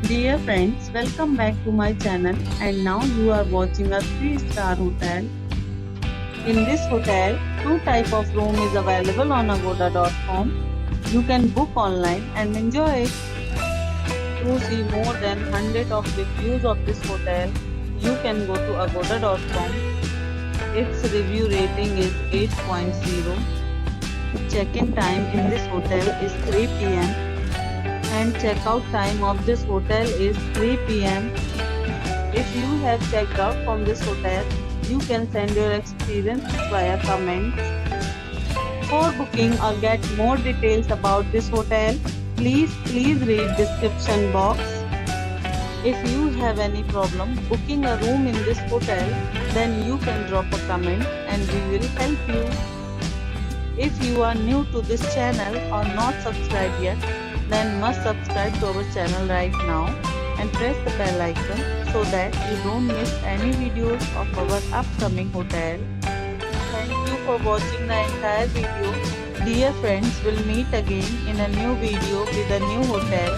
Dear friends, welcome back to my channel and now you are watching a 3-star hotel. In this hotel, two type of room is available on agoda.com. You can book online and enjoy it. To see more than 100 of reviews of this hotel, you can go to agoda.com. Its review rating is 8.0. Check-in time in this hotel is 3 p.m. and checkout time of this hotel is 3 p.m. If you have checked out from this hotel, you can send your experience via comments. For booking or get more details about this hotel, please read description box. If you have any problem booking a room in this hotel, then you can drop a comment and we will help you. If you are new to this channel or not subscribed yet, then must subscribe to our channel right now and press the bell icon so that you don't miss any videos of our upcoming hotel. Thank you for watching the entire video. Dear friends, we'll meet again in a new video with a new hotel.